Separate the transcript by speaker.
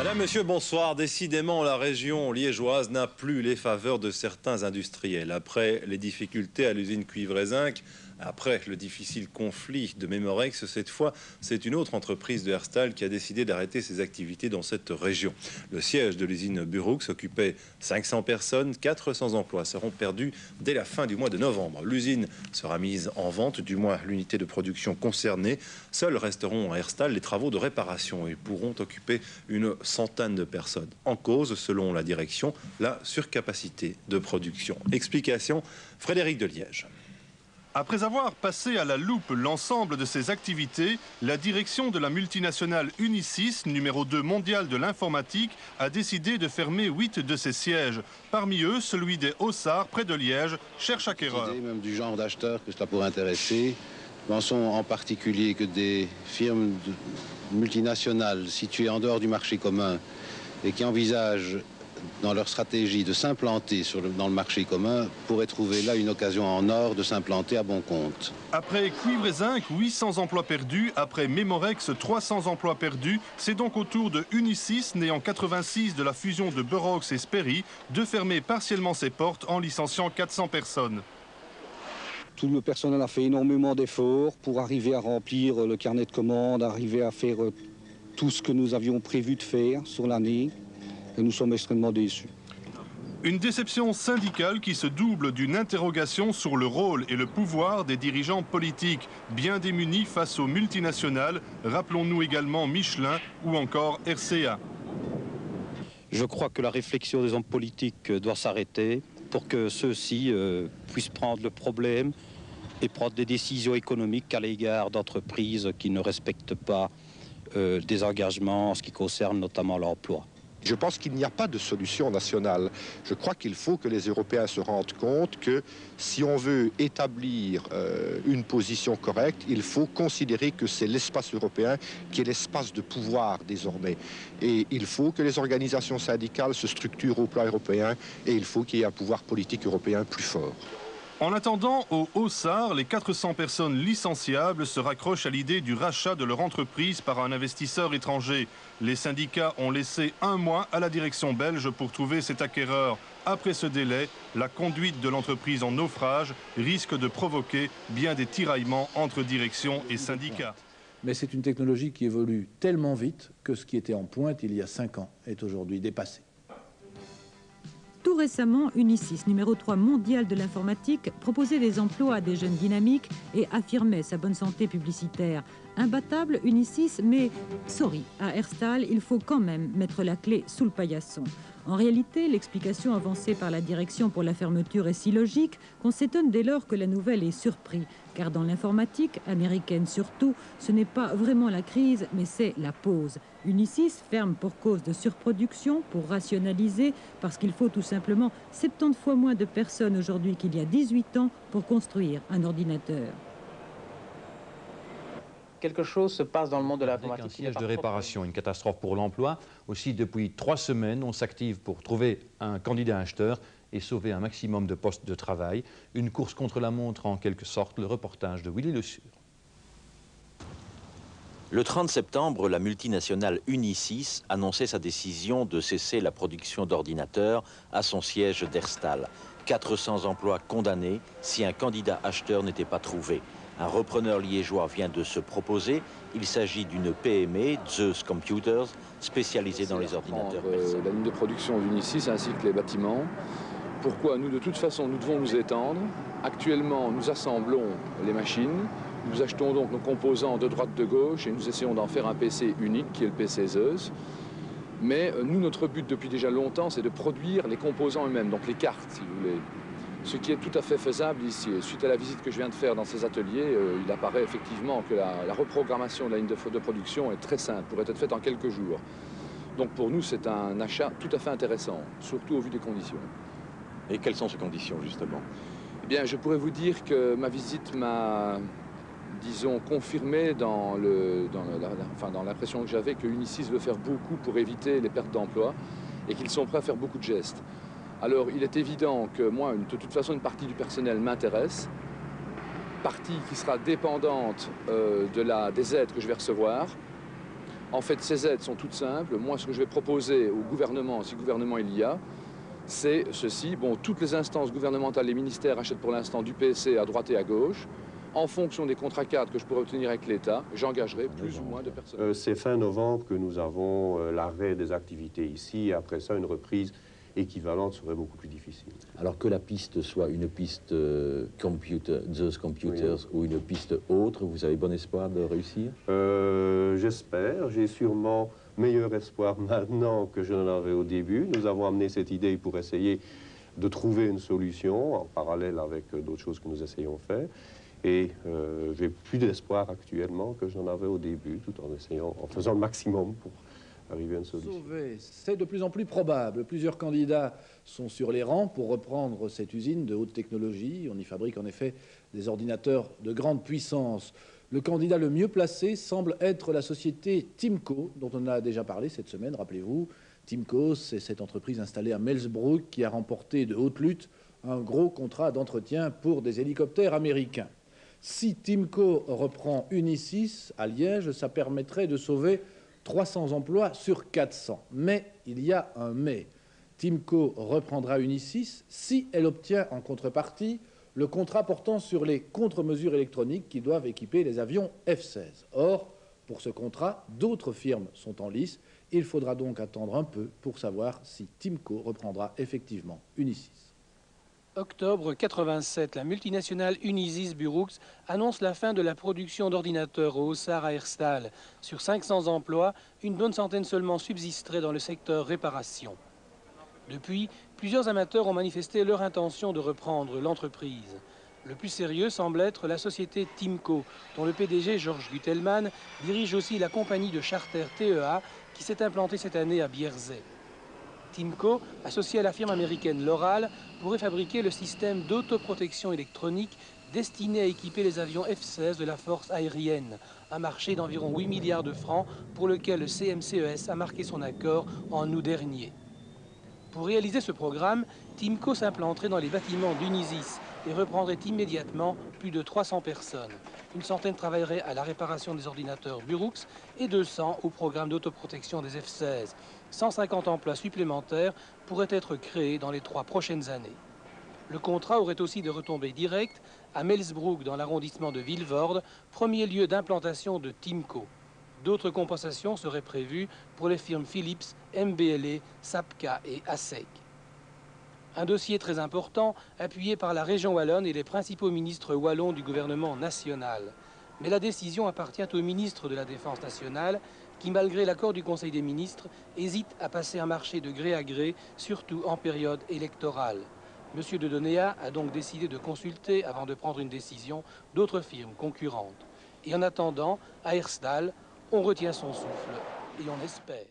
Speaker 1: Madame, monsieur, bonsoir. Décidément, la région liégeoise n'a plus les faveurs de certains industriels. Après les difficultés à l'usine Cuivre et Zinc, après le difficile conflit de Memorex, cette fois, c'est une autre entreprise de Herstal qui a décidé d'arrêter ses activités dans cette région. Le siège de l'usine Burux occupait 500 personnes. 400 emplois seront perdus dès la fin du mois de novembre. L'usine sera mise en vente, du moins l'unité de production concernée. Seuls resteront à Herstal les travaux de réparation et pourront occuper une centaine de personnes. En cause, selon la direction, la surcapacité de production. Explication, Frédéric de Liège.
Speaker 2: Après avoir passé à la loupe l'ensemble de ses activités, la direction de la multinationale Unisys, numéro 2 mondial de l'informatique, a décidé de fermer 8 de ses sièges. Parmi eux, celui des Hauts-Sarts, près de Liège, cherche acquéreur.
Speaker 3: Même du genre d'acheteurs que cela pourrait intéresser. Pensons en particulier que des firmes multinationales situées en dehors du marché commun et qui envisagent dans leur stratégie de s'implanter dans le marché commun pourraient trouver là une occasion en or de s'implanter à bon compte.
Speaker 2: Après Cuivre et Zinc, 800 emplois perdus. Après Memorex, 300 emplois perdus. C'est donc au tour de Unisys, né en 86 de la fusion de Burox et Sperry, de fermer partiellement ses portes en licenciant 400 personnes.
Speaker 4: Tout le personnel a fait énormément d'efforts pour arriver à remplir le carnet de commandes, arriver à faire tout ce que nous avions prévu de faire sur l'année. Et nous sommes extrêmement déçus.
Speaker 2: Une déception syndicale qui se double d'une interrogation sur le rôle et le pouvoir des dirigeants politiques, bien démunis face aux multinationales. Rappelons-nous également Michelin ou encore RCA.
Speaker 5: Je crois que la réflexion des hommes politiques doit s'arrêter pour que ceux-ci puissent prendre le problème et prendre des décisions économiques à l'égard d'entreprises qui ne respectent pas des engagements en ce qui concerne notamment l'emploi.
Speaker 6: Je pense qu'il n'y a pas de solution nationale. Je crois qu'il faut que les Européens se rendent compte que si on veut établir une position correcte, il faut considérer que c'est l'espace européen qui est l'espace de pouvoir désormais. Et il faut que les organisations syndicales se structurent au plan européen et il faut qu'il y ait un pouvoir politique européen plus fort.
Speaker 2: En attendant, aux Hauts-Sarts, les 400 personnes licenciables se raccrochent à l'idée du rachat de leur entreprise par un investisseur étranger. Les syndicats ont laissé un mois à la direction belge pour trouver cet acquéreur. Après ce délai, la conduite de l'entreprise en naufrage risque de provoquer bien des tiraillements entre direction et syndicats.
Speaker 7: Mais c'est une technologie qui évolue tellement vite que ce qui était en pointe il y a 5 ans est aujourd'hui dépassé.
Speaker 8: Tout récemment, Unisys, numéro 3 mondial de l'informatique, proposait des emplois à des jeunes dynamiques et affirmait sa bonne santé publicitaire. Imbattable, Unisys, mais sorry, à Herstal, il faut quand même mettre la clé sous le paillasson. En réalité, l'explication avancée par la direction pour la fermeture est si logique qu'on s'étonne dès lors que la nouvelle est surprise. Car dans l'informatique, américaine surtout, ce n'est pas vraiment la crise, mais c'est la pause. Unisys ferme pour cause de surproduction, pour rationaliser, parce qu'il faut tout simplement 70 fois moins de personnes aujourd'hui qu'il y a 18 ans pour construire un ordinateur.
Speaker 9: Quelque chose se passe dans le monde de l'informatique.
Speaker 10: Un siège de réparation, une catastrophe pour l'emploi. Aussi, depuis 3 semaines, on s'active pour trouver un candidat acheteur et sauver un maximum de postes de travail. Une course contre la montre, en quelque sorte, le reportage de Willy Le Sur.
Speaker 11: Le 30 septembre, la multinationale Unisys annonçait sa décision de cesser la production d'ordinateurs à son siège d'Herstal. 400 emplois condamnés si un candidat acheteur n'était pas trouvé. Un repreneur liégeois vient de se proposer. Il s'agit d'une PME, Zeus Computers, spécialisée dans les ordinateurs personnels.
Speaker 12: La ligne de production d'Unisys ainsi que les bâtiments. Pourquoi nous, de toute façon, nous devons nous étendre. Actuellement, nous assemblons les machines. Nous achetons donc nos composants de droite de gauche et nous essayons d'en faire un PC unique qui est le PC Zeus. Mais nous, notre but depuis déjà longtemps, c'est de produire les composants eux-mêmes, donc les cartes, si vous voulez. Ce qui est tout à fait faisable ici. Et suite à la visite que je viens de faire dans ces ateliers, il apparaît effectivement que la reprogrammation de la ligne de production est très simple, pourrait être faite en quelques jours. Donc pour nous, c'est un achat tout à fait intéressant, surtout au vu des conditions.
Speaker 11: Et quelles sont ces conditions, justement?
Speaker 12: Eh bien, je pourrais vous dire que ma visite m'a, disons, confirmé dans l'impression que j'avais que Unisys veut faire beaucoup pour éviter les pertes d'emploi et qu'ils sont prêts à faire beaucoup de gestes. Alors, il est évident que moi, de toute façon, une partie du personnel m'intéresse, partie qui sera dépendante des aides que je vais recevoir. En fait, ces aides sont toutes simples. Moi, ce que je vais proposer au gouvernement, si gouvernement il y a, c'est ceci. Bon, toutes les instances gouvernementales, les ministères achètent pour l'instant du PSC à droite et à gauche. En fonction des contrats cadres que je pourrais obtenir avec l'État, j'engagerai plus ou moins de personnes.
Speaker 13: C'est fin novembre que nous avons l'arrêt des activités ici. Après ça, une reprise équivalente serait beaucoup plus difficile.
Speaker 11: Alors que la piste soit une piste Those Computers ou une piste autre, vous avez bon espoir de réussir?
Speaker 13: J'espère. J'ai sûrement meilleur espoir maintenant que je n'en avais au début. Nous avons amené cette idée pour essayer de trouver une solution en parallèle avec d'autres choses que nous essayons de faire. Et j'ai plus d'espoir actuellement que j'en avais au début, tout en faisant le maximum pour arriver à une solution.
Speaker 7: C'est de plus en plus probable. Plusieurs candidats sont sur les rangs pour reprendre cette usine de haute technologie. On y fabrique en effet des ordinateurs de grande puissance. Le candidat le mieux placé semble être la société Timco, dont on a déjà parlé cette semaine, rappelez-vous. Timco, c'est cette entreprise installée à Melsbrook qui a remporté de haute lutte un gros contrat d'entretien pour des hélicoptères américains. Si Timco reprend Unisys à Liège, ça permettrait de sauver 300 emplois sur 400. Mais il y a un mais. Timco reprendra Unisys si elle obtient en contrepartie le contrat portant sur les contre-mesures électroniques qui doivent équiper les avions F-16. Or, pour ce contrat, d'autres firmes sont en lice. Il faudra donc attendre un peu pour savoir si Timco reprendra effectivement Unisys.
Speaker 14: Octobre 87, la multinationale Unisys Burroughs annonce la fin de la production d'ordinateurs au Haussart à Herstal. Sur 500 emplois, une bonne centaine seulement subsisterait dans le secteur réparation. Depuis, plusieurs amateurs ont manifesté leur intention de reprendre l'entreprise. Le plus sérieux semble être la société Timco, dont le PDG Georges Gutelman dirige aussi la compagnie de charter TEA qui s'est implantée cette année à Bierzet. Timco, associé à la firme américaine Loral, pourrait fabriquer le système d'autoprotection électronique destiné à équiper les avions F-16 de la force aérienne, un marché d'environ 8 milliards de francs pour lequel le CMCES a marqué son accord en août dernier. Pour réaliser ce programme, Timco s'implanterait dans les bâtiments d'Unisys et reprendrait immédiatement plus de 300 personnes. Une centaine travaillerait à la réparation des ordinateurs Burroughs et 200 au programme d'autoprotection des F-16. 150 emplois supplémentaires pourraient être créés dans les 3 prochaines années. Le contrat aurait aussi des retombées directes à Melsbrook dans l'arrondissement de Vilvoorde, premier lieu d'implantation de Timco. D'autres compensations seraient prévues pour les firmes Philips, MBLE, Sapka et ASEC. Un dossier très important, appuyé par la région wallonne et les principaux ministres wallons du gouvernement national. Mais la décision appartient au ministre de la Défense nationale, qui, malgré l'accord du Conseil des ministres, hésite à passer un marché de gré à gré, surtout en période électorale. M. de Donéa a donc décidé de consulter, avant de prendre une décision, d'autres firmes concurrentes. Et en attendant, à Herstal, on retient son souffle et on espère.